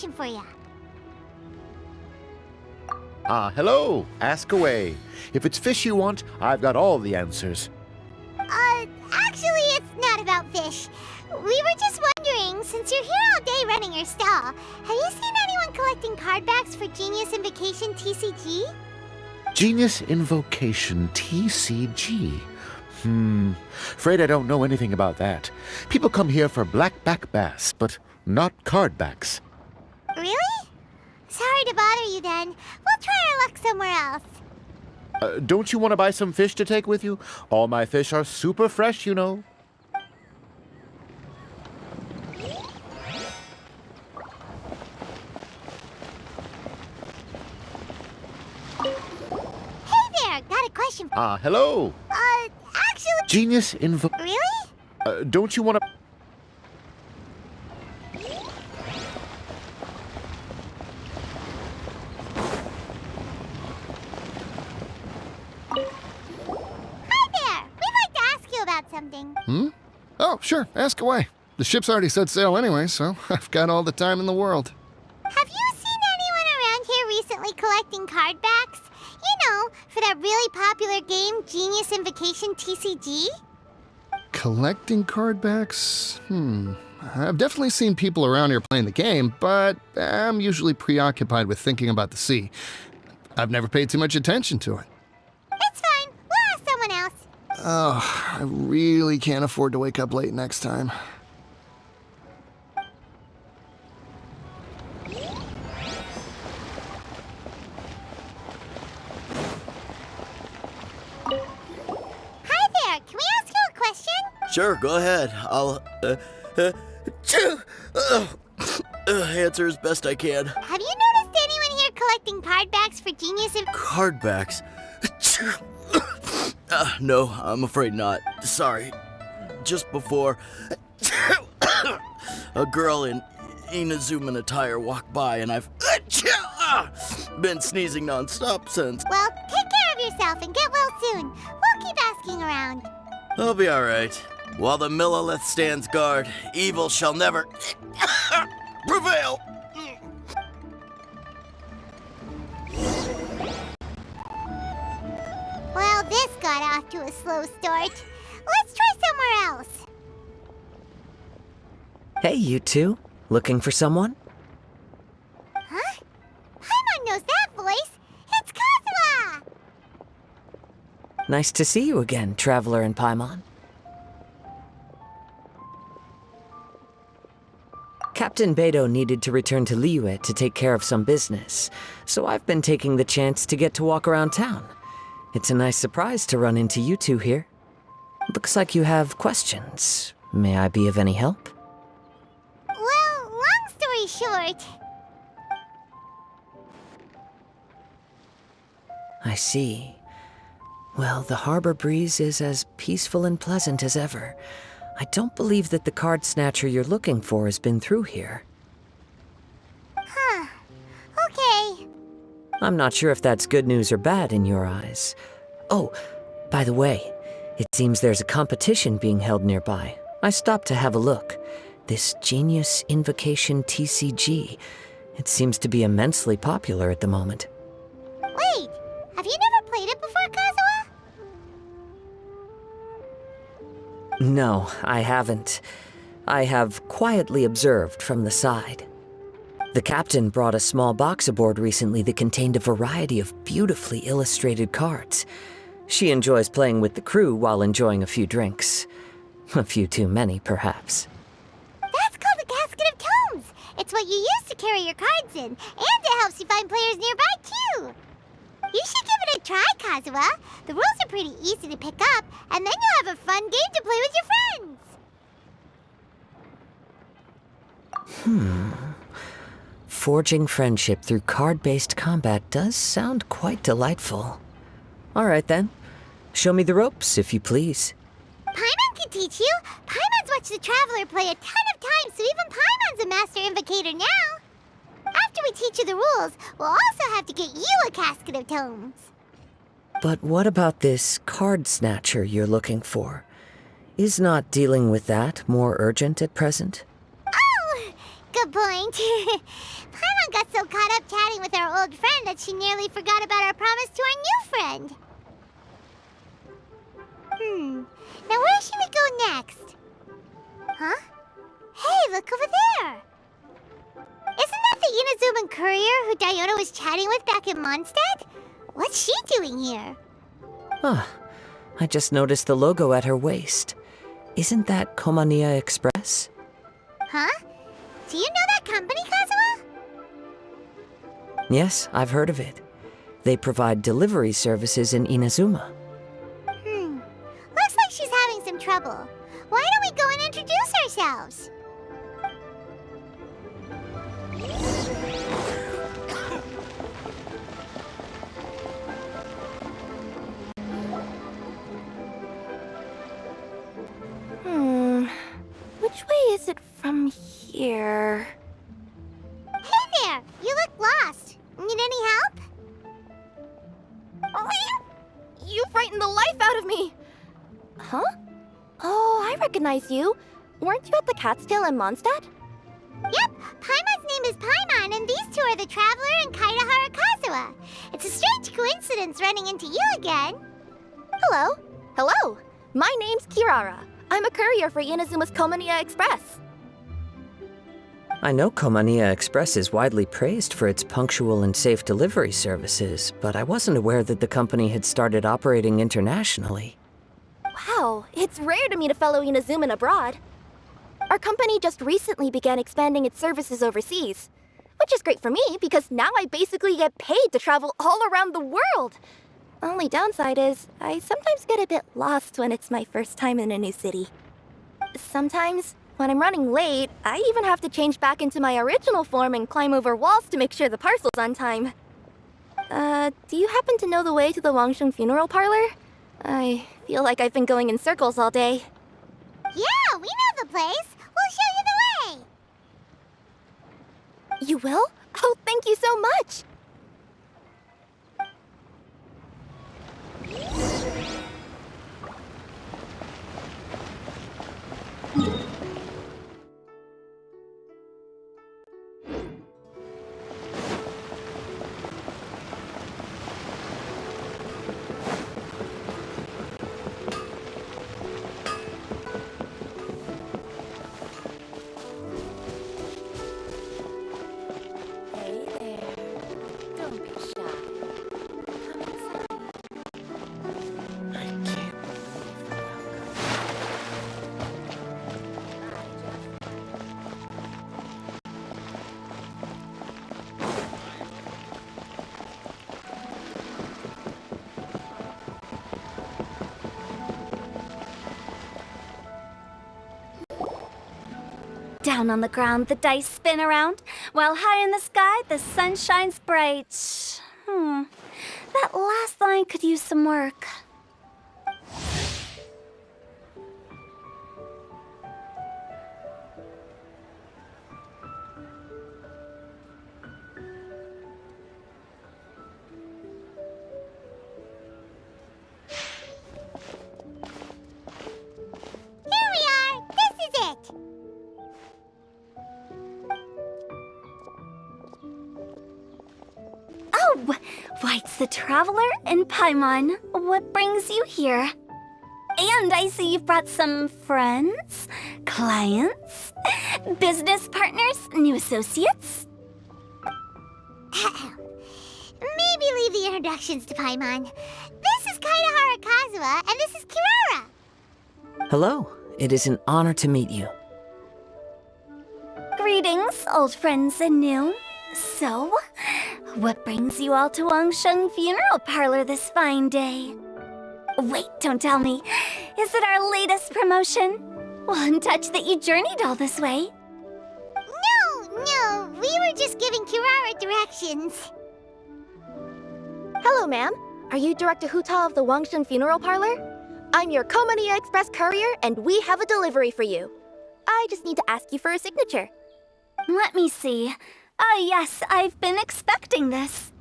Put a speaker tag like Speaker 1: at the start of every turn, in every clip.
Speaker 1: question for you.
Speaker 2: Hello. Ask away. If it's fish you want, I've got all the answers.
Speaker 1: Actually, it's not about fish. We were just wondering, since you're here all day running your stall, have you seen anyone collecting card backs for Genius Invocation TCG?
Speaker 2: Genius Invocation TCG. Afraid I don't know anything about that. People come here for blackback bass, but not card backs.
Speaker 1: Really? Sorry to bother you then. We'll try our luck somewhere else.
Speaker 2: Don't you want to buy some fish to take with you? All my fish are super fresh, you know.
Speaker 1: Hey there, got a question.
Speaker 2: Hello.
Speaker 1: Actually...
Speaker 2: Genius Invo...
Speaker 1: Really?
Speaker 2: Don't you want to...
Speaker 1: Something.
Speaker 3: Oh, sure. Ask away. The ship's already set sail anyway, so I've got all the time in the world.
Speaker 1: Have you seen anyone around here recently collecting card backs? You know, for that really popular game, Genius Invocation TCG?
Speaker 3: Collecting card backs? I've definitely seen people around here playing the game, but I'm usually preoccupied with thinking about the sea. I've never paid too much attention to it.
Speaker 1: It's fine. We'll ask someone else.
Speaker 3: Oh, I really can't afford to wake up late next time.
Speaker 1: Hi there, can we ask you a question?
Speaker 4: Sure, go ahead. I'll, answer as best I can.
Speaker 1: Have you noticed anyone here collecting card backs for Genius
Speaker 4: Card backs? No, I'm afraid not. Sorry. Just before, a girl in Inazuman attire walked by, and I've been sneezing nonstop since.
Speaker 1: Well, take care of yourself and get well soon. We'll keep asking around.
Speaker 4: I'll be alright. While the Millilith stands guard, evil shall never prevail.
Speaker 1: Well, this got off to a slow start. Let's try somewhere else.
Speaker 5: Hey, you two. Looking for someone?
Speaker 1: Huh? Paimon knows that voice. It's Kazuha!
Speaker 5: Nice to see you again, Traveler and Paimon. Captain Beidou needed to return to Liyue to take care of some business, so I've been taking the chance to get to walk around town. It's a nice surprise to run into you two here. Looks like you have questions. May I be of any help?
Speaker 1: Well, long story short...
Speaker 5: I see. Well, the harbor breeze is as peaceful and pleasant as ever. I don't believe that the card snatcher you're looking for has been through here.
Speaker 1: Huh. Okay.
Speaker 5: I'm not sure if that's good news or bad in your eyes. Oh, by the way, it seems there's a competition being held nearby. I stopped to have a look. This Genius Invocation TCG. It seems to be immensely popular at the moment.
Speaker 1: Wait, have you never played it before, Kazuha?
Speaker 5: No, I haven't. I have quietly observed from the side. The captain brought a small box aboard recently that contained a variety of beautifully illustrated cards. She enjoys playing with the crew while enjoying a few drinks. A few too many, perhaps.
Speaker 1: That's called the Casket of Tomes. It's what you use to carry your cards in, and it helps you find players nearby, too. You should give it a try, Kazuha. The rules are pretty easy to pick up, and then you'll have a fun game to play with your friends.
Speaker 5: Forging friendship through card-based combat does sound quite delightful. All right, then. Show me the ropes, if you please.
Speaker 1: Paimon can teach you. Paimon's watched the Traveler play a ton of times, so even Paimon's a master invocator now. After we teach you the rules, we'll also have to get you a Casket of Tomes.
Speaker 5: But what about this card snatcher you're looking for? Is not dealing with that more urgent at present?
Speaker 1: Oh! good point. Paimon got so caught up chatting with our old friend that she nearly forgot about our promise to our new friend. Now where should we go next? Huh? Hey, look over there! Isn't that the Inazuman courier who Diona was chatting with back in Mondstadt? What's she doing here?
Speaker 5: Ah, I just noticed the logo at her waist. Isn't that Komania Express?
Speaker 1: Huh? Do you know that company, Kazuha?
Speaker 5: Yes, I've heard of it. They provide delivery services in Inazuma.
Speaker 1: Looks like she's having some trouble. Why don't we go and introduce ourselves?
Speaker 6: Which way is it from here?
Speaker 1: Hey there! You look lost. Need any help?
Speaker 6: You frightened the life out of me! Huh? Oh, I recognize you. Weren't you at the Cat's Tail in Mondstadt?
Speaker 1: Yep, Paimon's name is Paimon, and these two are the Traveler and Kaitahara Kazuha. It's a strange coincidence running into you again.
Speaker 6: Hello. Hello. My name's Kirara. I'm a courier for Inazuma's Komania Express.
Speaker 5: I know Komania Express is widely praised for its punctual and safe delivery services, but I wasn't aware that the company had started operating internationally.
Speaker 6: Wow, it's rare to meet a fellow Inazuman abroad. Our company just recently began expanding its services overseas, which is great for me because now I basically get paid to travel all around the world. Only downside is, I sometimes get a bit lost when it's my first time in a new city. Sometimes, when I'm running late, I even have to change back into my original form and climb over walls to make sure the parcel's on time. Do you happen to know the way to the Wangsheng funeral parlor? I feel like I've been going in circles all day.
Speaker 1: Yeah, we know the place. We'll show you the way.
Speaker 6: You will? Oh, thank you so much!
Speaker 7: Down on the ground, the dice spin around, while high in the sky, the sun shines bright. That last line could use some work.
Speaker 1: Here we are. This is it.
Speaker 7: Oh, White's the Traveler and Paimon. What brings you here? And I see you've brought some friends, clients, business partners, new associates.
Speaker 1: Maybe leave the introductions to Paimon. This is Kaitahara Kazuha, and this is Kirara.
Speaker 5: Hello, it is an honor to meet you.
Speaker 7: Greetings, old friends and new. So, what brings you all to Wangsheng Funeral Parlor this fine day? Wait, don't tell me. Is it our latest promotion? Well, I'm touched that you journeyed all this way.
Speaker 1: No, we were just giving Kirara directions.
Speaker 6: Hello, ma'am. Are you Director Huta of the Wangsheng Funeral Parlor? I'm your Komania Express courier, and we have a delivery for you. I just need to ask you for a signature.
Speaker 7: Let me see. Ah, yes, I've been expecting this.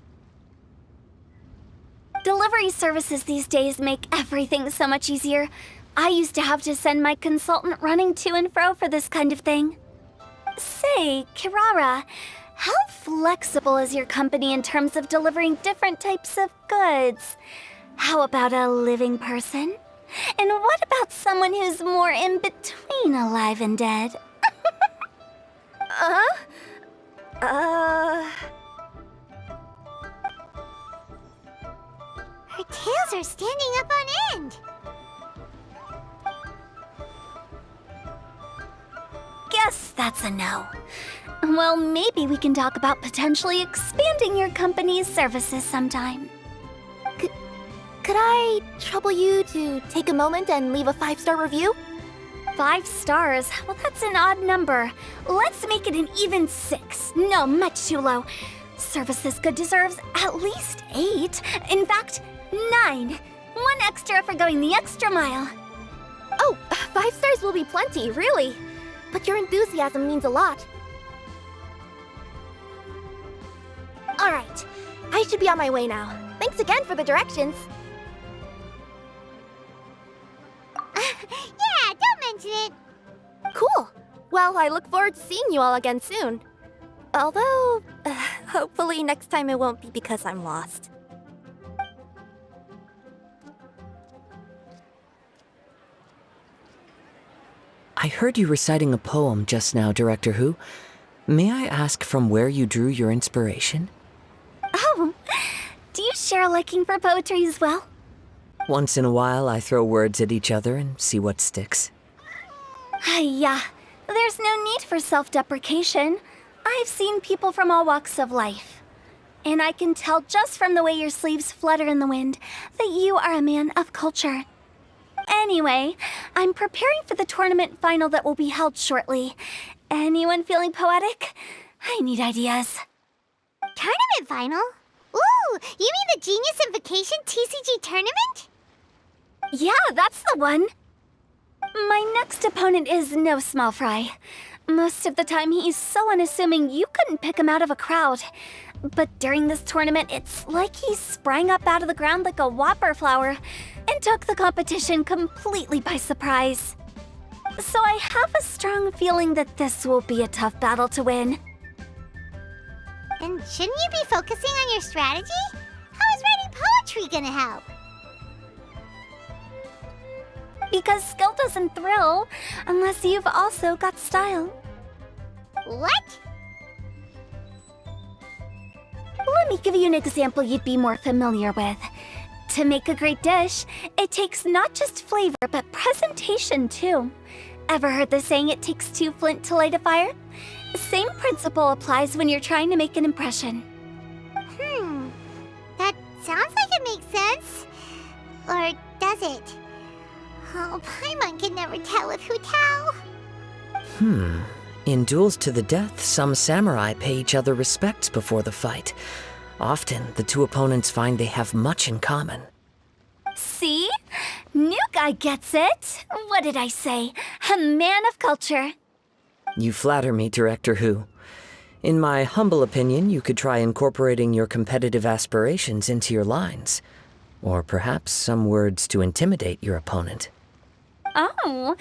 Speaker 7: Delivery services these days make everything so much easier. I used to have to send my consultant running to and fro for this kind of thing. Say, Kirara, how flexible is your company in terms of delivering different types of goods? How about a living person? And what about someone who's more in between alive and dead?
Speaker 1: Her tails are standing up on end.
Speaker 7: Guess that's a no. Well, maybe we can talk about potentially expanding your company's services sometime.
Speaker 6: Could I trouble you to take a moment and leave a 5-star review?
Speaker 7: 5 stars? Well, that's an odd number. Let's make it an even 6. No, much too low. Service this good deserves at least 8. In fact, 9. 1 extra for going the extra mile.
Speaker 6: Oh, 5 stars will be plenty, really. But your enthusiasm means a lot. Alright, I should be on my way now. Thanks again for the directions.
Speaker 1: Yeah, don't mention it.
Speaker 6: Cool. Well, I look forward to seeing you all again soon. Although, hopefully next time it won't be because I'm lost.
Speaker 5: I heard you reciting a poem just now, Director Who. May I ask from where you drew your inspiration?
Speaker 7: Oh, do you share a liking for poetry as well?
Speaker 5: Once in a while, I throw words at each other and see what sticks.
Speaker 7: Yeah, there's no need for self-deprecation. I've seen people from all walks of life. And I can tell just from the way your sleeves flutter in the wind that you are a man of culture. Anyway, I'm preparing for the tournament final that will be held shortly. Anyone feeling poetic? I need ideas.
Speaker 1: Tournament final? Ooh, you mean the Genius Invocation TCG tournament?
Speaker 7: Yeah, that's the one. My next opponent is no small fry. Most of the time, he's so unassuming you couldn't pick him out of a crowd. But during this tournament, it's like he sprang up out of the ground like a whopper flower and took the competition completely by surprise. So I have a strong feeling that this will be a tough battle to win.
Speaker 1: Then shouldn't you be focusing on your strategy? How is writing poetry gonna help?
Speaker 7: Because skill doesn't thrill unless you've also got style.
Speaker 1: What?
Speaker 7: Let me give you an example you'd be more familiar with. To make a great dish, it takes not just flavor, but presentation too. Ever heard the saying, it takes 2 flint to light a fire? Same principle applies when you're trying to make an impression.
Speaker 1: That sounds like it makes sense. Or does it? Oh, Paimon can never tell with Hu Tao.
Speaker 5: In duels to the death, some samurai pay each other respects before the fight. Often, the two opponents find they have much in common.
Speaker 7: See? New guy gets it. What did I say? A man of culture.
Speaker 5: You flatter me, Director Who. In my humble opinion, you could try incorporating your competitive aspirations into your lines. Or perhaps some words to intimidate your opponent.
Speaker 7: Oh,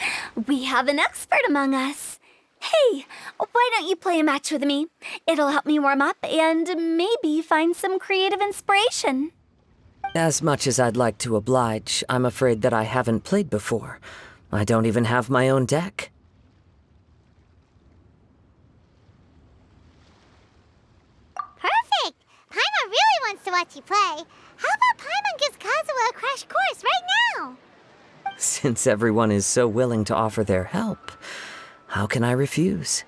Speaker 7: we have an expert among us. Hey, why don't you play a match with me? It'll help me warm up and maybe find some creative inspiration.
Speaker 5: As much as I'd like to oblige, I'm afraid that I haven't played before. I don't even have my own deck.
Speaker 1: Perfect! Paimon really wants to watch you play. How about Paimon gives Kazuha a crash course right now?
Speaker 5: Since everyone is so willing to offer their help, how can I refuse?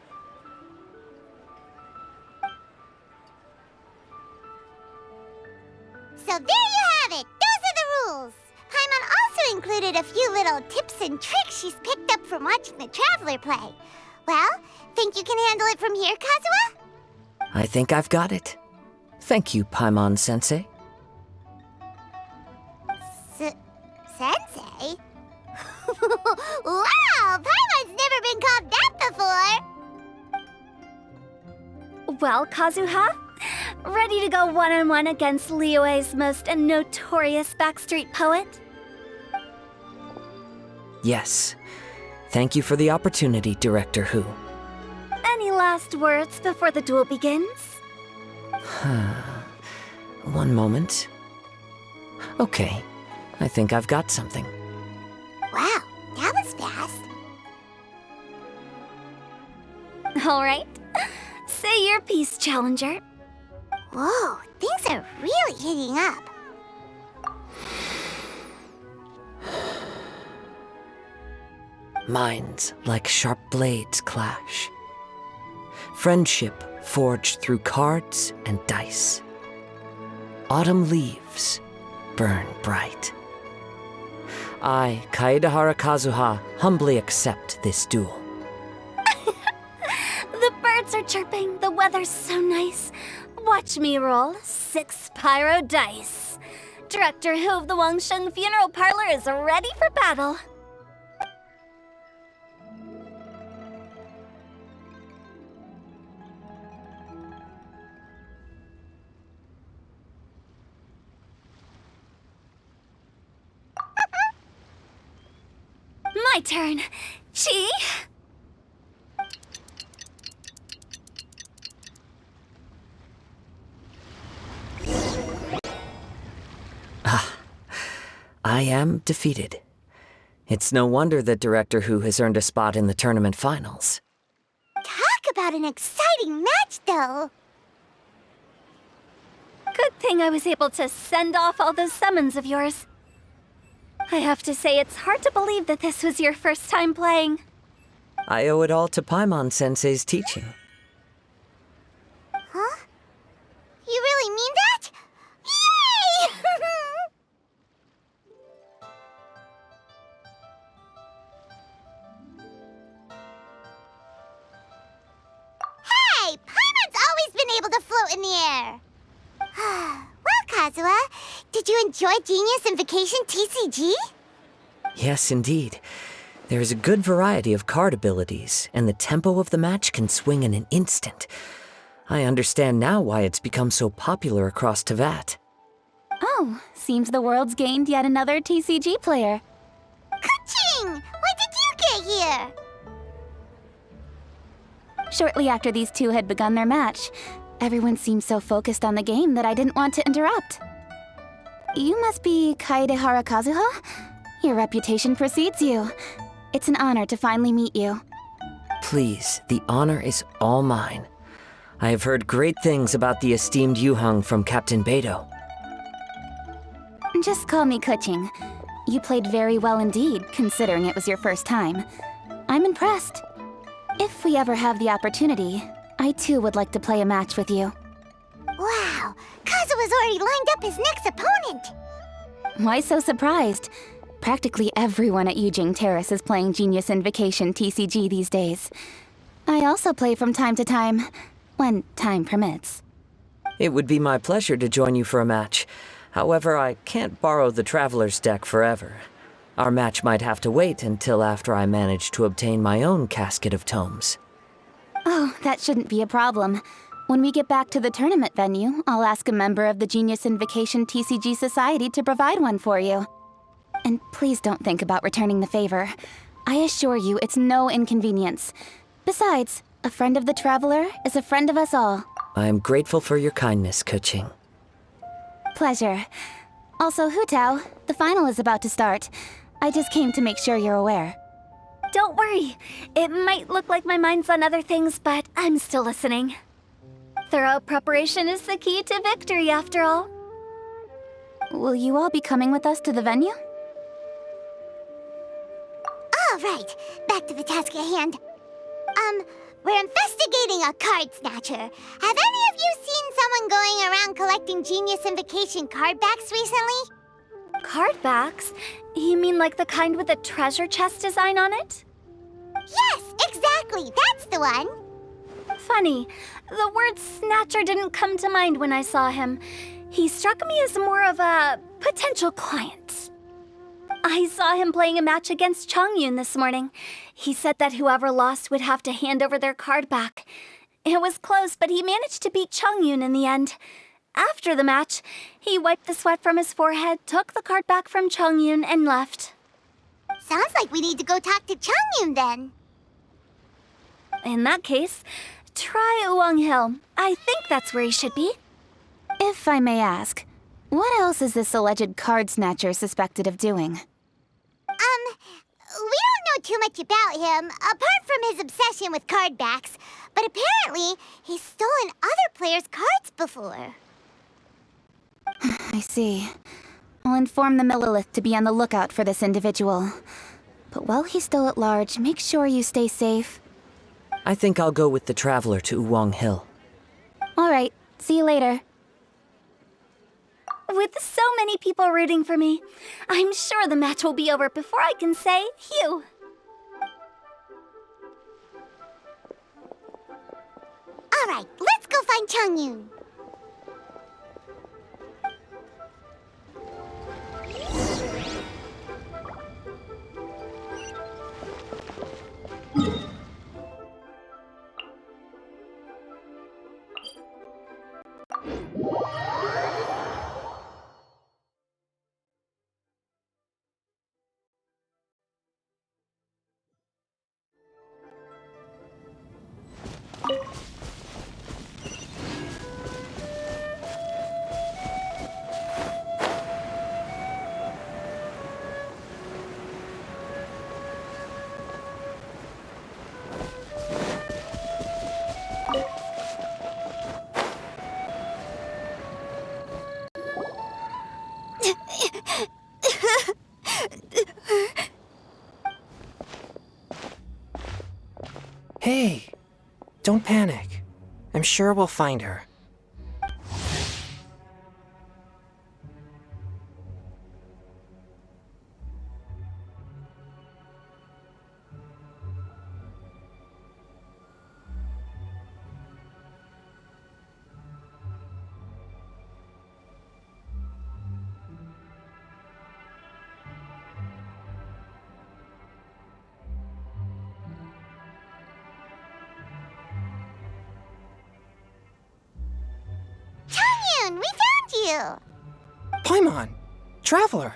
Speaker 1: So there you have it! Those are the rules! Paimon also included a few little tips and tricks she's picked up from watching the Traveler play. Well, think you can handle it from here, Kazuha?
Speaker 5: I think I've got it. Thank you, Paimon-sensei.
Speaker 1: Sensei? Wow! Paimon's never been called that before!
Speaker 7: Well, Kazuha, ready to go one-on-one against Liyue's most notorious backstreet poet?
Speaker 5: Yes. Thank you for the opportunity, Director Who.
Speaker 7: Any luck? last words before the duel begins?
Speaker 5: One moment. Okay, I think I've got something.
Speaker 1: Wow, that was fast.
Speaker 7: All right. Say your piece, Challenger.
Speaker 1: Whoa, things are really heating up.
Speaker 5: Minds like sharp blades clash. Friendship forged through cards and dice. Autumn leaves burn bright. I, Kaedehara Kazuha, humbly accept this duel.
Speaker 7: The birds are chirping, the weather's so nice. Watch me roll 6 pyro dice. Director Hu of the Wangsheng Funeral Parlor is ready for battle. My turn. Chi?
Speaker 5: I am defeated. It's no wonder that Director Hu has earned a spot in the tournament finals.
Speaker 1: Talk about an exciting match, though.
Speaker 7: Good thing I was able to send off all those summons of yours. I have to say, it's hard to believe that this was your first time playing.
Speaker 5: I owe it all to Paimon-sensei's teaching.
Speaker 1: Huh? You really mean that? Yay! Hey! Paimon's always been able to float in the air! Well, Kazuha, did you enjoy Genius Invocation TCG?
Speaker 5: Yes, indeed. There is a good variety of card abilities, and the tempo of the match can swing in an instant. I understand now why it's become so popular across Teyvat.
Speaker 7: Oh, seems the world's gained yet another TCG player.
Speaker 1: Ka-ching! When did you get here?
Speaker 7: Shortly after these two had begun their match, everyone seemed so focused on the game that I didn't want to interrupt. You must be Kaedehara Kazuha? Your reputation precedes you. It's an honor to finally meet you.
Speaker 5: Please, the honor is all mine. I have heard great things about the esteemed Yuheng from Captain Beidou.
Speaker 7: Just call me Kuching. You played very well indeed, considering it was your first time. I'm impressed. If we ever have the opportunity, I too would like to play a match with you.
Speaker 1: Wow, Kazuha's already lined up his next opponent.
Speaker 7: Why so surprised? Practically everyone at Yujing Terrace is playing Genius Invocation TCG these days. I also play from time to time, when time permits.
Speaker 5: It would be my pleasure to join you for a match. However, I can't borrow the Traveler's deck forever. Our match might have to wait until after I manage to obtain my own casket of tomes.
Speaker 7: Oh, that shouldn't be a problem. When we get back to the tournament venue, I'll ask a member of the Genius Invocation TCG Society to provide one for you. And please don't think about returning the favor. I assure you it's no inconvenience. Besides, a friend of the Traveler is a friend of us all.
Speaker 5: I am grateful for your kindness, Kuching.
Speaker 7: Pleasure. Also, Hutao, the final is about to start. I just came to make sure you're aware. Don't worry. It might look like my mind's on other things, but I'm still listening. Thorough preparation is the key to victory, after all. Will you all be coming with us to the venue?
Speaker 1: All right, back to the task at hand. We're investigating a card snatcher. Have any of you seen someone going around collecting Genius Invocation card backs recently?
Speaker 7: Card backs? You mean like the kind with a treasure chest design on it?
Speaker 1: Yes, exactly, that's the one.
Speaker 7: Funny, the word Snatcher didn't come to mind when I saw him. He struck me as more of a potential client. I saw him playing a match against Chongyun this morning. He said that whoever lost would have to hand over their card back. It was close, but he managed to beat Chongyun in the end. After the match, he wiped the sweat from his forehead, took the card back from Chongyun, and left.
Speaker 1: Sounds like we need to go talk to Chongyun then.
Speaker 7: In that case, Try Uwang Hill. I think that's where he should be. If I may ask, what else is this alleged card snatcher suspected of doing?
Speaker 1: We don't know too much about him, apart from his obsession with card backs. But apparently, he's stolen other players' cards before.
Speaker 7: I see. I'll inform the Millilith to be on the lookout for this individual. But while he's still at large, make sure you stay safe.
Speaker 5: I think I'll go with the Traveler to Uwang Hill.
Speaker 7: All right, see you later. With so many people rooting for me, I'm sure the match will be over before I can say phew.
Speaker 1: All right, let's go find Changyun.
Speaker 8: Hey, don't panic. I'm sure we'll find her.
Speaker 1: Changyun, we found you!
Speaker 8: Paimon! Traveler!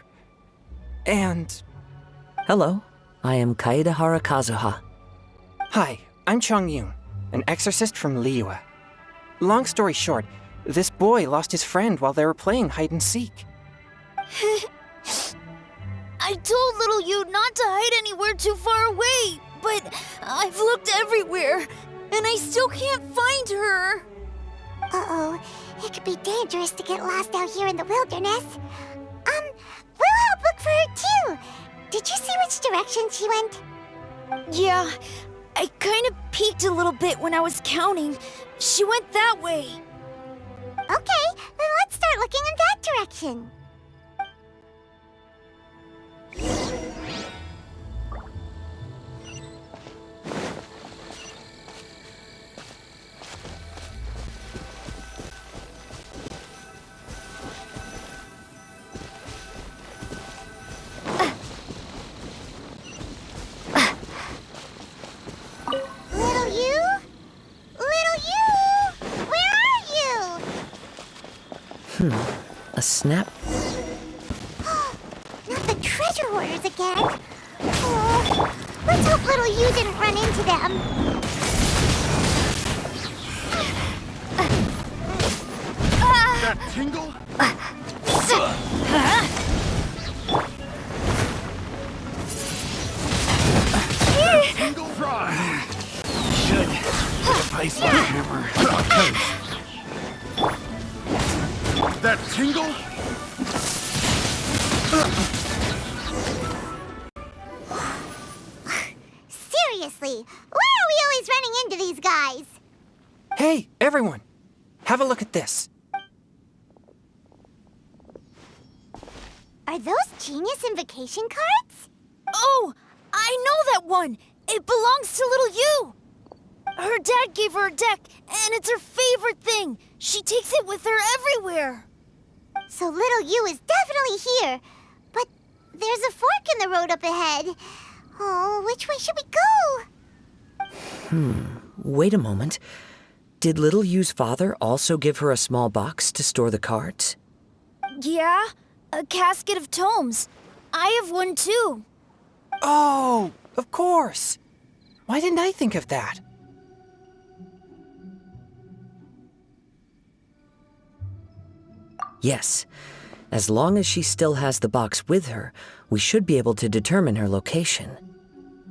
Speaker 8: And...
Speaker 5: Hello, I am Kaedehara Kazuha.
Speaker 8: Hi, I'm Changyun, an exorcist from Liyue. Long story short, this boy lost his friend while they were playing hide-and-seek.
Speaker 9: I told little Yu not to hide anywhere too far away, but I've looked everywhere, and I still can't find her.
Speaker 1: Uh-oh, it could be dangerous to get lost out here in the wilderness. We'll help look for her too. Did you see which direction she went?
Speaker 9: Yeah, I kind of peeked a little bit when I was counting. She went that way.
Speaker 1: Okay, then let's start looking in that direction. Little Yu? Little Yu! Where are you?
Speaker 5: A snap?
Speaker 1: Not the treasure hoarders again. Oh, let's hope little Yu didn't run into them.
Speaker 2: That tingle? Tingle rod! Should get a ice hammer. That tingle?
Speaker 1: Seriously, why are we always running into these guys?
Speaker 8: Hey, everyone! Have a look at this.
Speaker 1: Are those genius invocation cards?
Speaker 9: Oh, I know that one. It belongs to little Yu. Her dad gave her a deck, and it's her favorite thing. She takes it with her everywhere.
Speaker 1: So little Yu is definitely here. But there's a fork in the road up ahead. Oh, which way should we go?
Speaker 5: Wait a moment. Did little Yu's father also give her a small box to store the cards?
Speaker 9: Yeah, a casket of tomes. I have one too.
Speaker 8: Oh, of course. Why didn't I think of that?
Speaker 5: Yes. As long as she still has the box with her, we should be able to determine her location.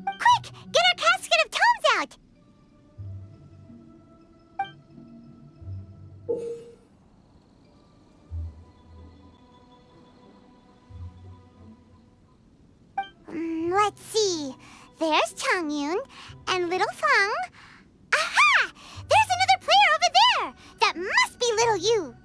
Speaker 1: Quick! Get our casket of tomes out! Let's see. There's Changyun and Little Fang. Aha! There's another player over there! That must be Little Yu.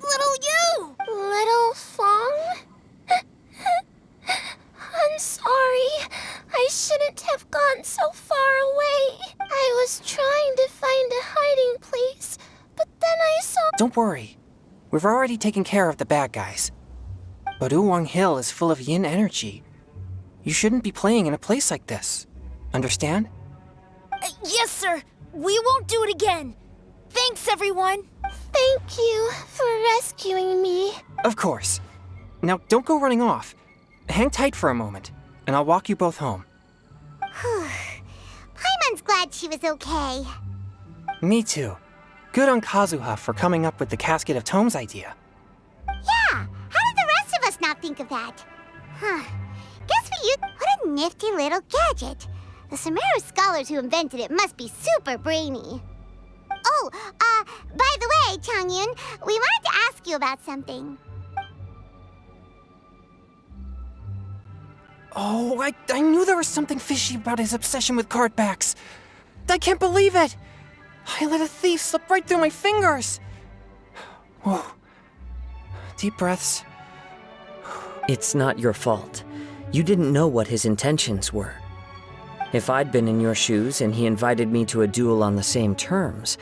Speaker 9: Little you!
Speaker 6: Little Fong? I'm sorry. I shouldn't have gone so far away. I was trying to find a hiding place, but then I saw...
Speaker 8: Don't worry. We've already taken care of the bad guys. But Uwang Hill is full of yin energy. You shouldn't be playing in a place like this. Understand?
Speaker 9: Yes, sir. We won't do it again. Thanks, everyone.
Speaker 6: Thank you for rescuing me.
Speaker 8: Of course. Now, don't go running off. Hang tight for a moment, and I'll walk you both home.
Speaker 1: Paimon's glad she was okay.
Speaker 8: Me too. Good on Kazuha for coming up with the Casket of Tomes idea.
Speaker 1: Yeah, how did the rest of us not think of that? Huh. Guess we used... What a nifty little gadget. The Sumeru scholars who invented it must be super brainy. Oh, by the way, Changyun, we wanted to ask you about something.
Speaker 8: Oh, I knew there was something fishy about his obsession with cardbacks. I can't believe it! I let a thief slip right through my fingers! Whoa. Deep breaths.
Speaker 5: It's not your fault. You didn't know what his intentions were. If I'd been in your shoes and he invited me to a duel on the same terms,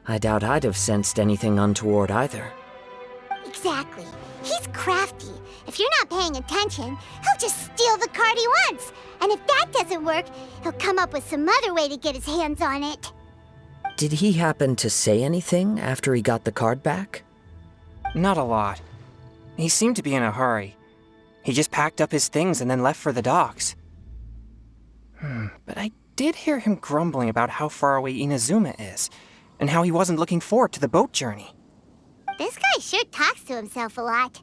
Speaker 5: I doubt I'd have sensed anything untoward either.
Speaker 1: Exactly. He's crafty. If you're not paying attention, he'll just steal the card he wants. And if that doesn't work, he'll come up with some other way to get his hands on it.
Speaker 5: Did he happen to say anything after he got the card back?
Speaker 8: Not a lot. He seemed to be in a hurry. He just packed up his things and then left for the docks. But I did hear him grumbling about how far away Inazuma is, and how he wasn't looking forward to the boat journey.
Speaker 1: This guy sure talks to himself a lot.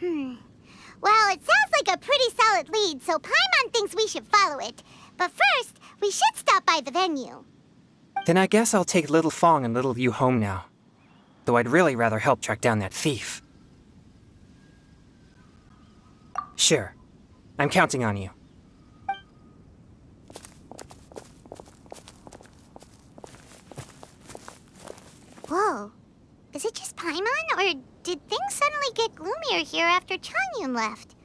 Speaker 1: Well, it sounds like a pretty solid lead, so Paimon thinks we should follow it. But first, we should stop by the venue.
Speaker 8: Then I guess I'll take Little Fong and Little Yu home now. Though I'd really rather help track down that thief. Sure. I'm counting on you.
Speaker 1: Whoa. Is it just Paimon, or did things suddenly get gloomier here after Changyun left?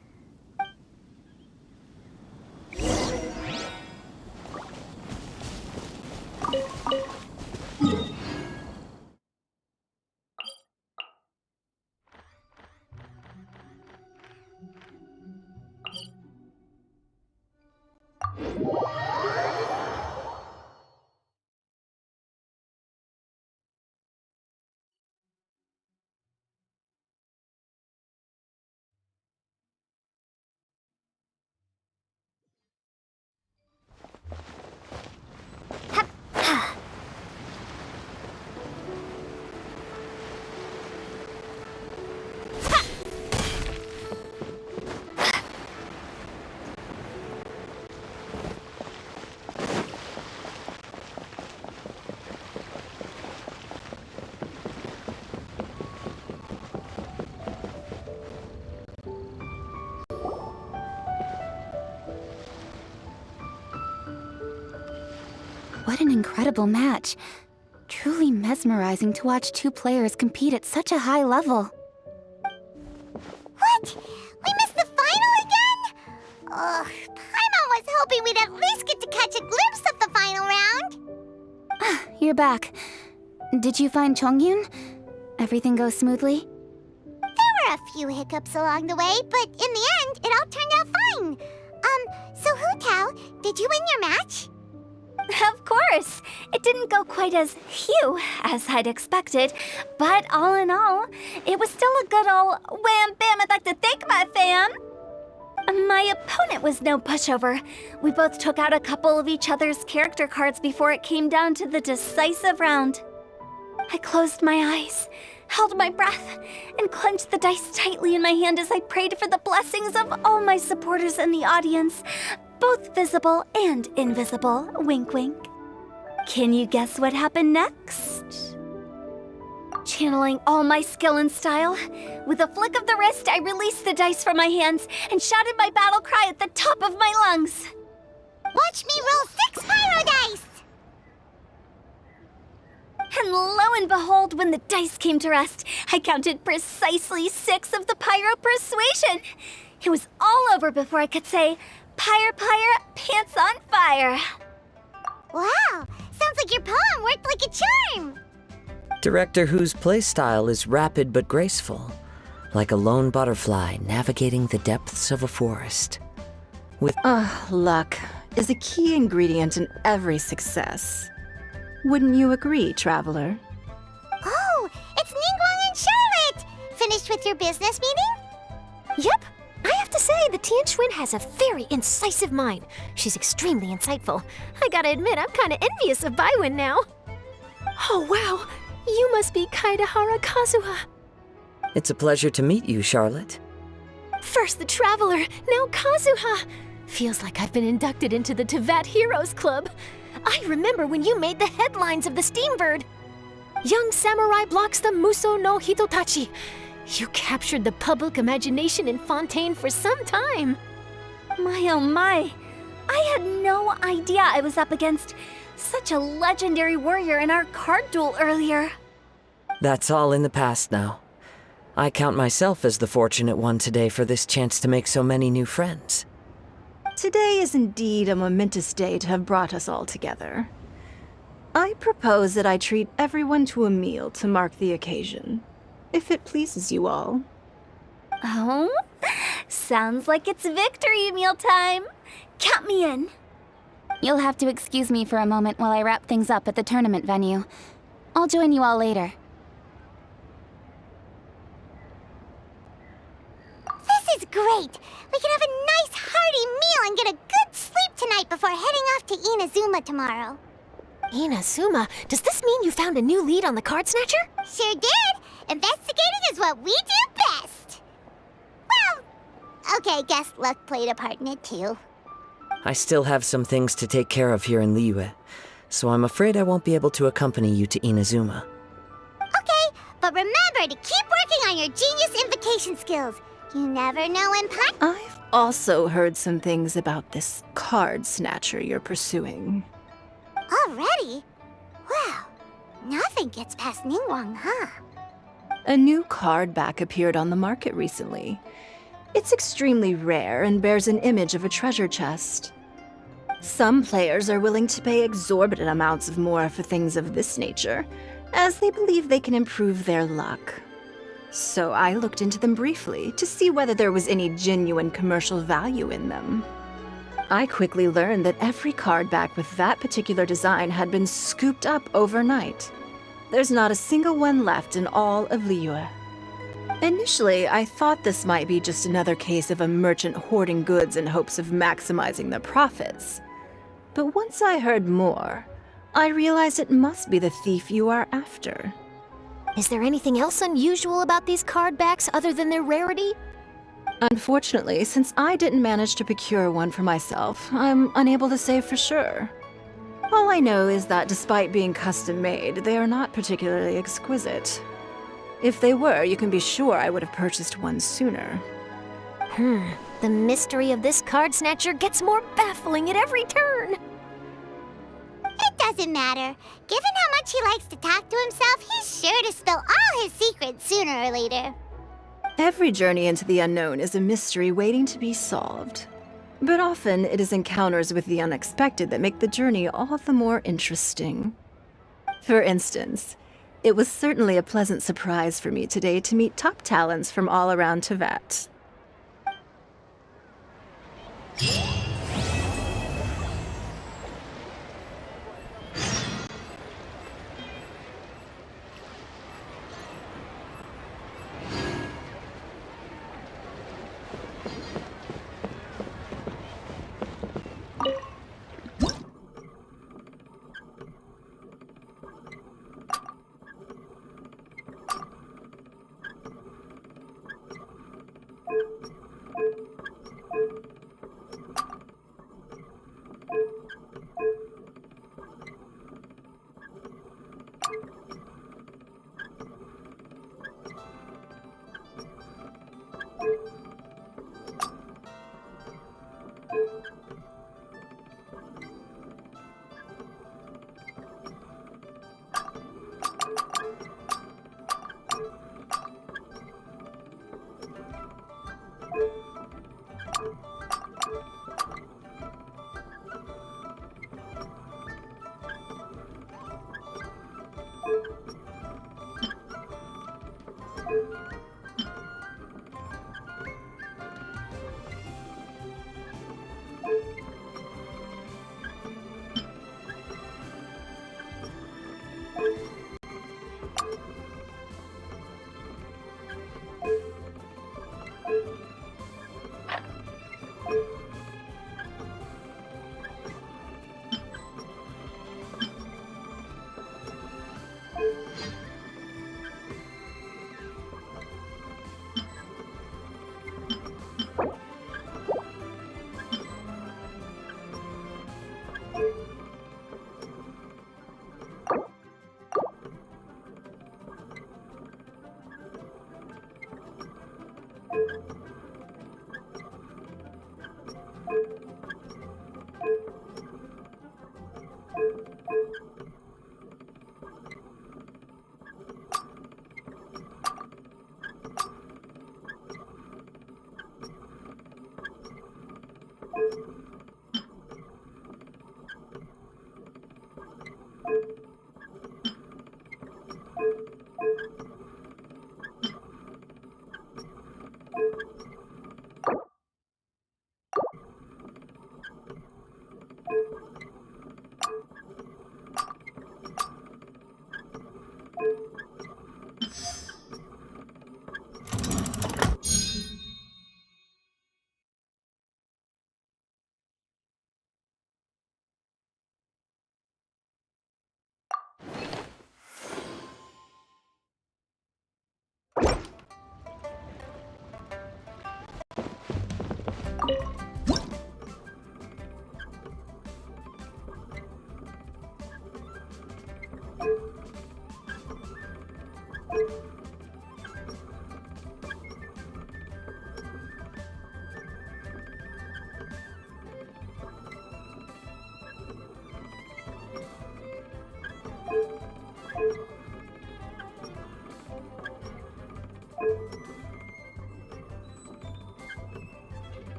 Speaker 7: What an incredible match. Truly mesmerizing to watch two players compete at such a high level.
Speaker 1: What? We missed the final again? Ugh, Paimon was hoping we'd at least get to catch a glimpse of the final round.
Speaker 7: You're back. Did you find Chongyun? Everything go smoothly?
Speaker 1: There were a few hiccups along the way, but in the end, it all turned out fine. So Hu Tao, did you win your match?
Speaker 7: Of course! It didn't go quite as phew as I'd expected, but all in all, it was still a good ol' wham bam I'd like to thank my fam! My opponent was no pushover. We both took out a couple of each other's character cards before it came down to the decisive round. I closed my eyes, held my breath, and clenched the dice tightly in my hand as I prayed for the blessings of all my supporters in the audience, both visible and invisible, wink wink. Can you guess what happened next? Channeling all my skill and style, with a flick of the wrist, I released the dice from my hands and shouted my battle cry at the top of my lungs.
Speaker 1: Watch me roll 6 pyro dice!
Speaker 7: And lo and behold, when the dice came to rest, I counted precisely 6 of the pyro persuasion. It was all over before I could say, "Pyre, pyre, pants on fire."
Speaker 1: Wow, sounds like your poem worked like a charm.
Speaker 5: Director Who's playstyle is rapid but graceful, like a lone butterfly navigating the depths of a forest.
Speaker 10: Luck is a key ingredient in every success. Wouldn't you agree, Traveler?
Speaker 1: Oh, it's Ningguang and Charlotte! Finished with your business meeting?
Speaker 9: Yep. I have to say, the Tianquan has a very incisive mind. She's extremely insightful. I gotta admit, I'm kinda envious of Baiwen now. Oh, wow. You must be Kaidahara Kazuha.
Speaker 5: It's a pleasure to meet you, Charlotte.
Speaker 9: First the Traveler, now Kazuha. Feels like I've been inducted into the Tevat Heroes Club. I remember when you made the headlines of the Steambird. Young samurai blocks the Muso no Hitotachi. You captured the public imagination in Fontaine for some time.
Speaker 7: My oh my, I had no idea I was up against such a legendary warrior in our card duel earlier.
Speaker 5: That's all in the past now. I count myself as the fortunate one today for this chance to make so many new friends.
Speaker 10: Today is indeed a momentous day to have brought us all together. I propose that I treat everyone to a meal to mark the occasion, if it pleases you all.
Speaker 7: Oh, sounds like it's victory meal time. Count me in. You'll have to excuse me for a moment while I wrap things up at the tournament venue. I'll join you all later.
Speaker 1: This is great! We can have a nice hearty meal and get a good sleep tonight before heading off to Inazuma tomorrow.
Speaker 9: Inazuma, does this mean you found a new lead on the Card Snatcher?
Speaker 1: Sure did! Investigating is what we do best! Well, okay, guess luck played a part in it too.
Speaker 5: I still have some things to take care of here in Liyue, so I'm afraid I won't be able to accompany you to Inazuma.
Speaker 1: Okay, but remember to keep working on your genius invocation skills. You never know when
Speaker 10: I've also heard some things about this Card Snatcher you're pursuing.
Speaker 1: Already? Well, nothing gets past Ningguang, huh?
Speaker 10: A new card back appeared on the market recently. It's extremely rare and bears an image of a treasure chest. Some players are willing to pay exorbitant amounts of more for things of this nature, as they believe they can improve their luck. So I looked into them briefly to see whether there was any genuine commercial value in them. I quickly learned that every card back with that particular design had been scooped up overnight. There's not a single one left in all of Liyue. Initially, I thought this might be just another case of a merchant hoarding goods in hopes of maximizing their profits. But once I heard more, I realized it must be the thief you are after.
Speaker 9: Is there anything else unusual about these card backs other than their rarity?
Speaker 10: Unfortunately, since I didn't manage to procure one for myself, I'm unable to say for sure. All I know is that despite being custom-made, they are not particularly exquisite. If they were, you can be sure I would have purchased one sooner.
Speaker 9: The mystery of this Card Snatcher gets more baffling at every turn.
Speaker 1: It doesn't matter. Given how much he likes to talk to himself, he's sure to spill all his secrets sooner or later.
Speaker 10: Every journey into the unknown is a mystery waiting to be solved. But often it is encounters with the unexpected that make the journey all the more interesting. For instance, it was certainly a pleasant surprise for me today to meet top talents from all around Teyvat.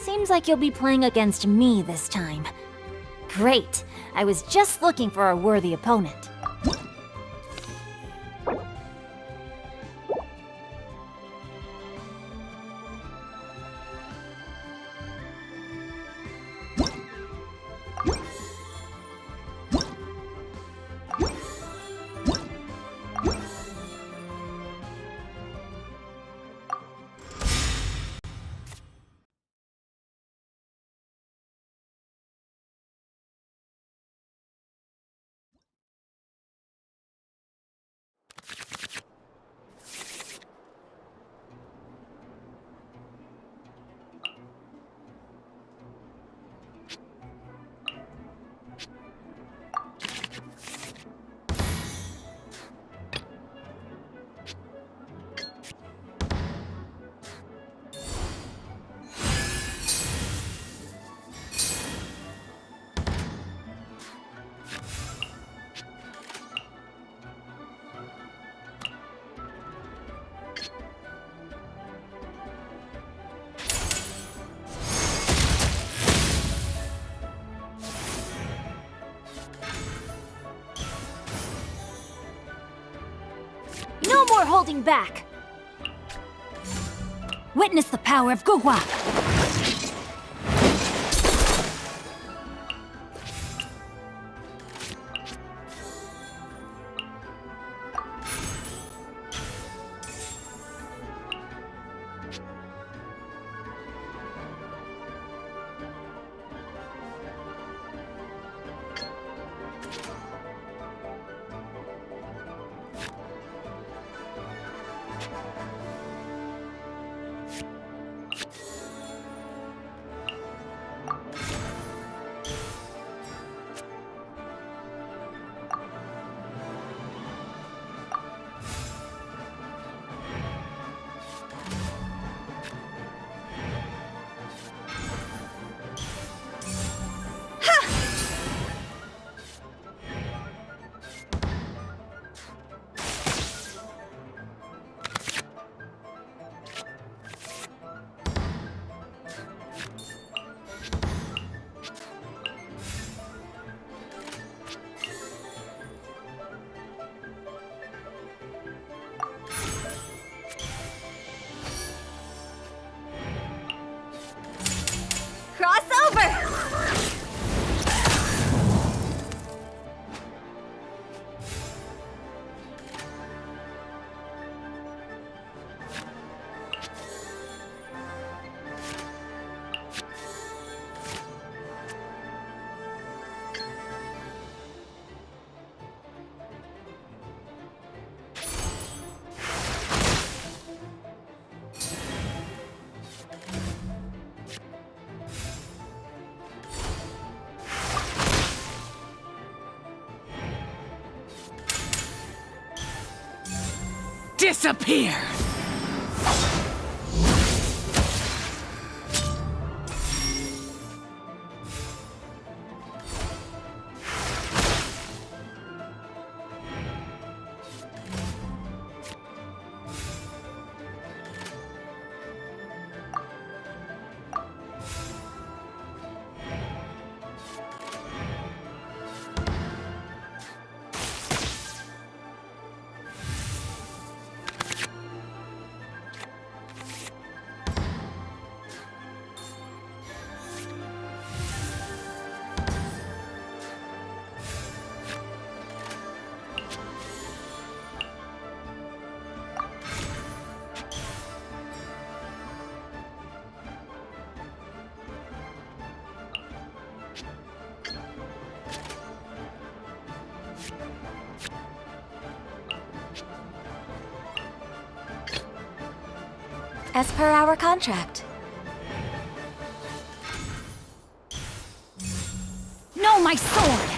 Speaker 7: Seems like you'll be playing against me this time. Great! I was just looking for a worthy opponent. No more holding back! Witness the power of Guhua!
Speaker 11: disappear!
Speaker 7: As per our contract.
Speaker 9: No, my sword!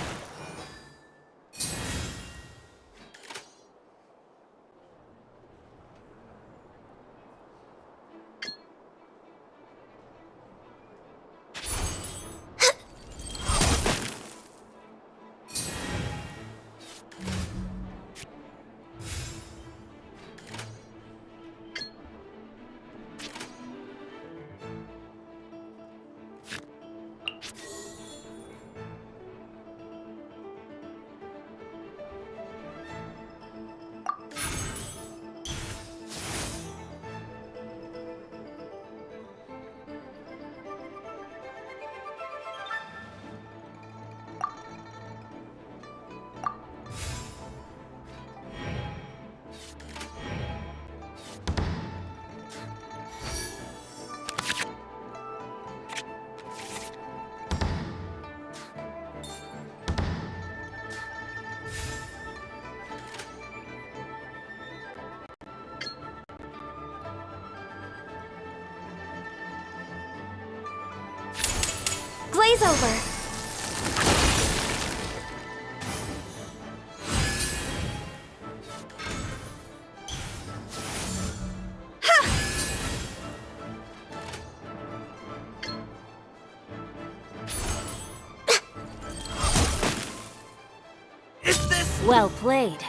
Speaker 7: Glaze over.
Speaker 4: Is this?
Speaker 9: Well played.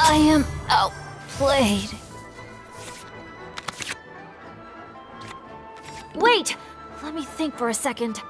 Speaker 9: I am outplayed. Wait! Let me think for a second.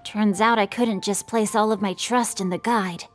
Speaker 9: Turns out I couldn't just place all of my trust in the guide.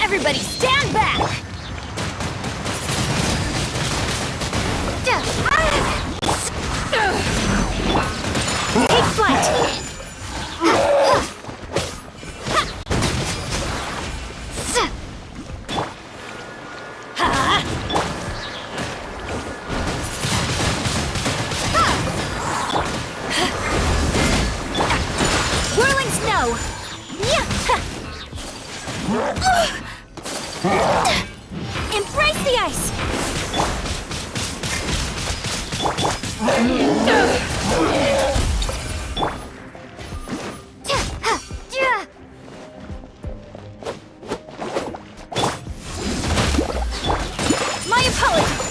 Speaker 9: Everybody stand back! Take flight! Whirling snow! Embrace the ice! My apologies!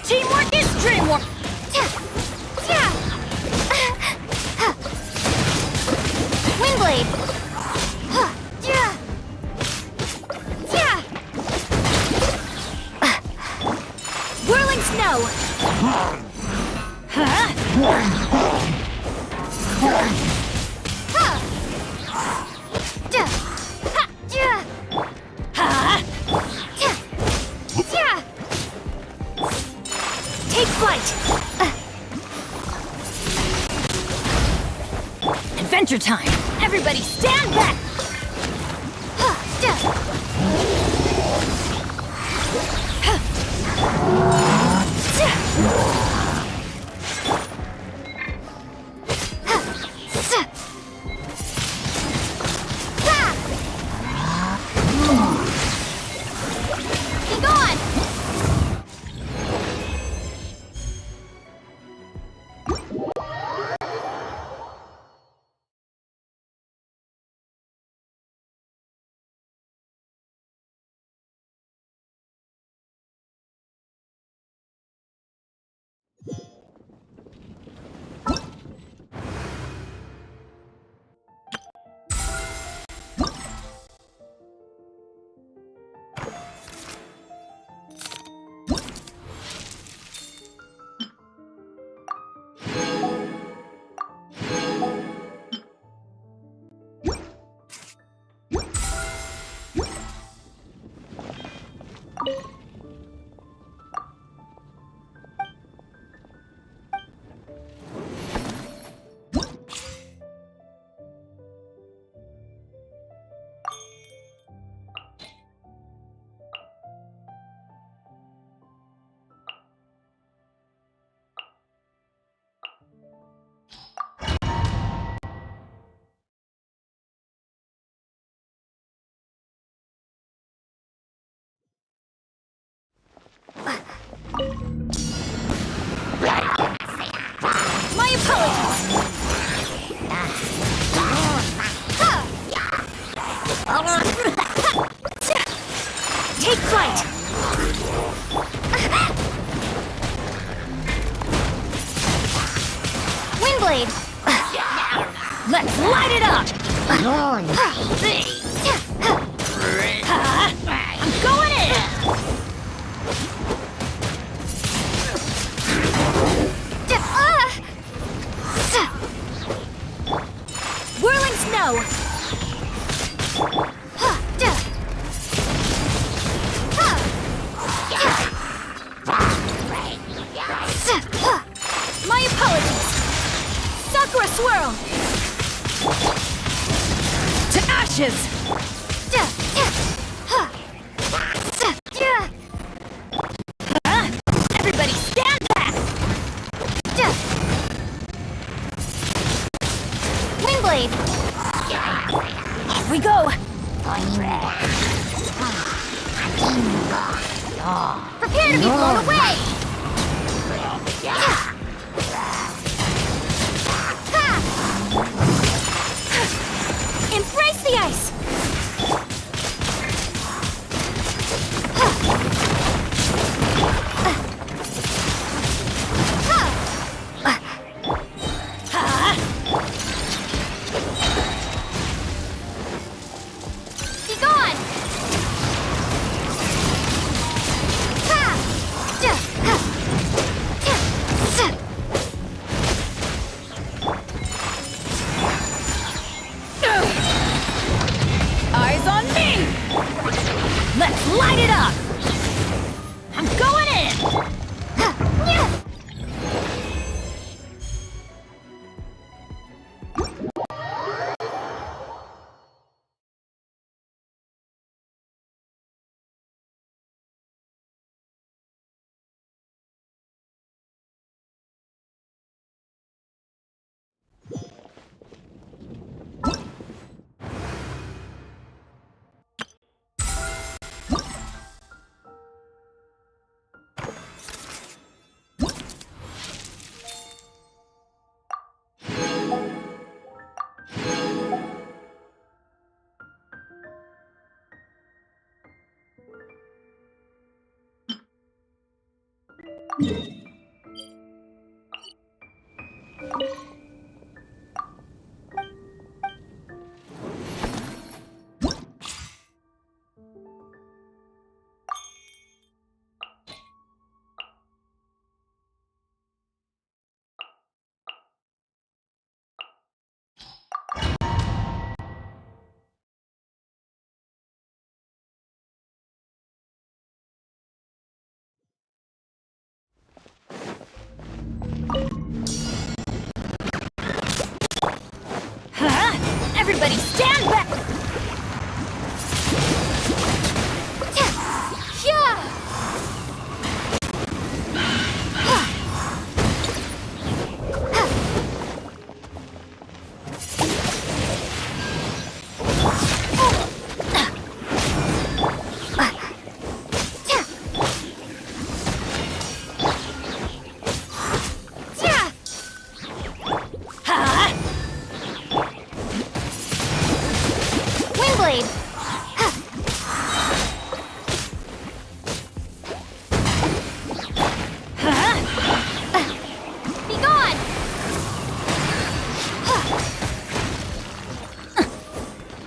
Speaker 9: Teamwork is dreamwork! Windblade! Whirling snow! Take flight! Adventure time! Everybody stand back! Be gone! My apologies! Take flight! Windblade! Let's light it up! I'm going in! Whirling snow! My apologies! Sakura swirl! To ashes! Everybody stand back! Windblade! Off we go! Prepare to be blown away! Embrace the ice! Be gone! light it up! I'm going in! Everybody stand back!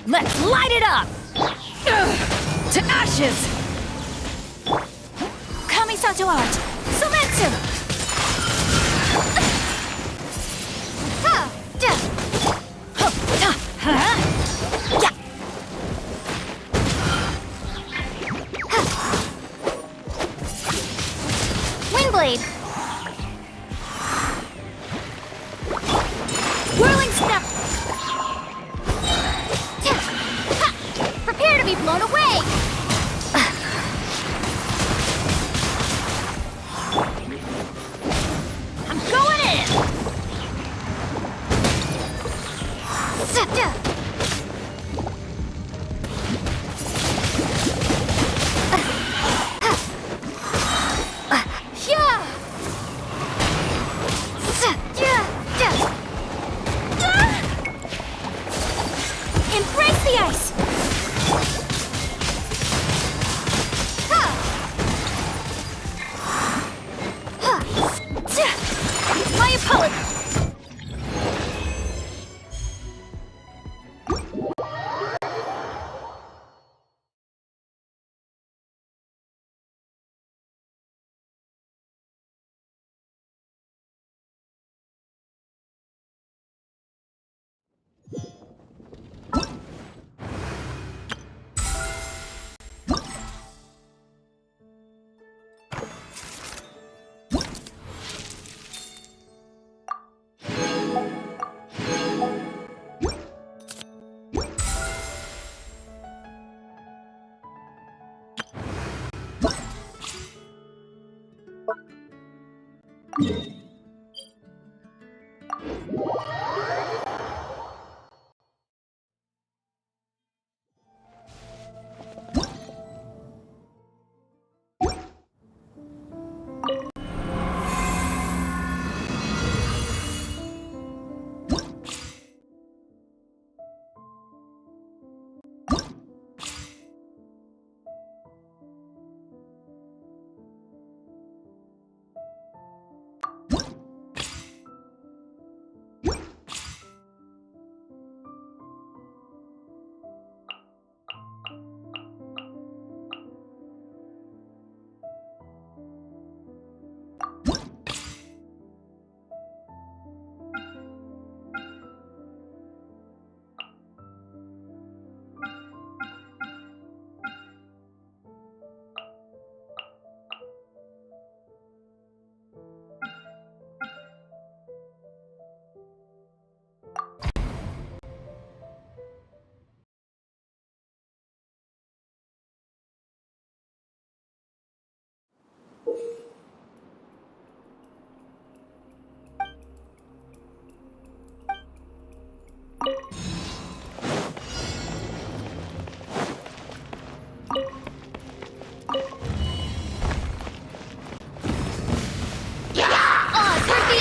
Speaker 9: Let's light it up! To ashes! Kamisato art! Sumetsu! Windblade! Whirling step! Prepare to be blown away! I'm going in! Embrace the ice! My apologies!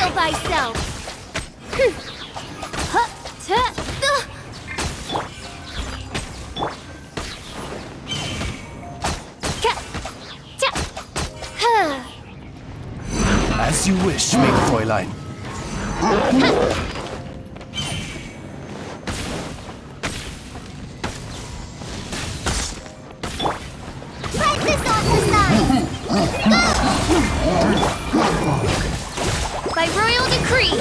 Speaker 9: Reveal thyself!
Speaker 11: As you wish, mein Fräulein.
Speaker 1: Practice on the side!
Speaker 9: By royal decree!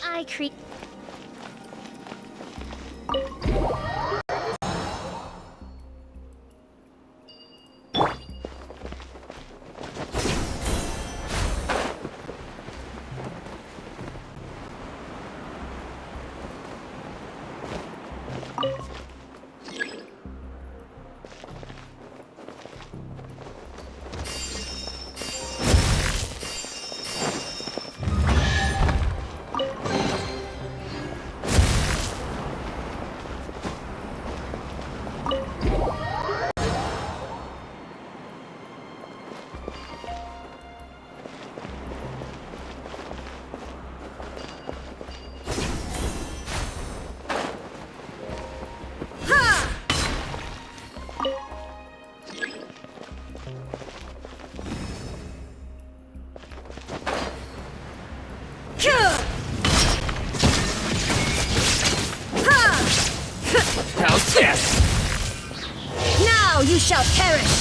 Speaker 9: I create.
Speaker 11: How's this?
Speaker 9: Now you shall perish!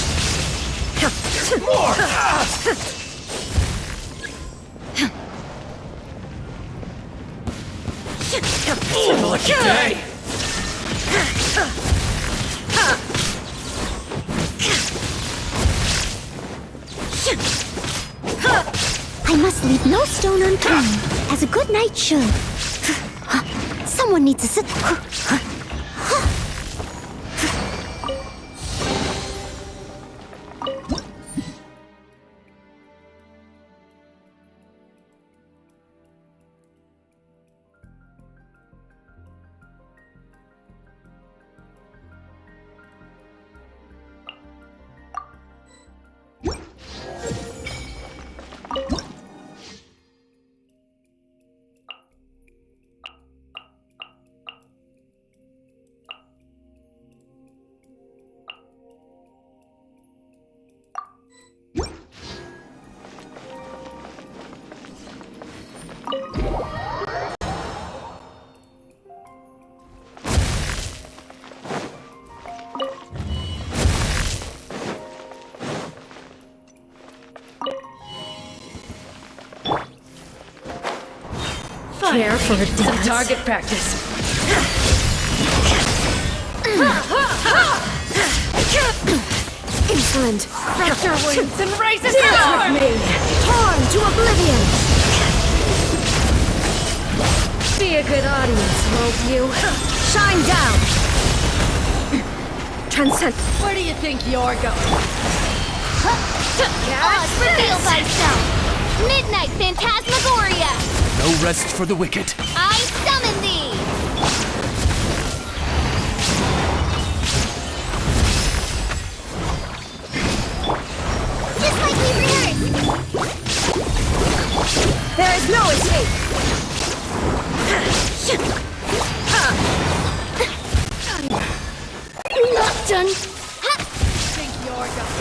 Speaker 11: More! Lucky day!
Speaker 1: I must leave no stone unturned, as a good knight should. Someone needs to sit.
Speaker 9: Care for a dance? Target practice. Insolent! Fracture wings and rises with me! Torn to oblivion! Be a good audience, won't you? Shine down! Transcend. Where do you think you're going?
Speaker 1: Reveal thyself! Midnight Phantasmagoria!
Speaker 11: No rest for the wicked.
Speaker 1: I summon thee! Just like we rehearsed!
Speaker 9: There is no escape!
Speaker 1: Not done!
Speaker 9: Think you're going?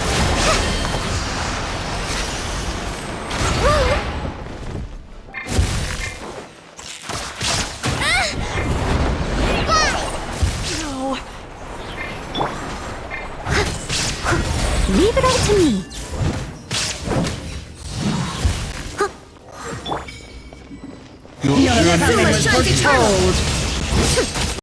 Speaker 12: Your enemy was foretold.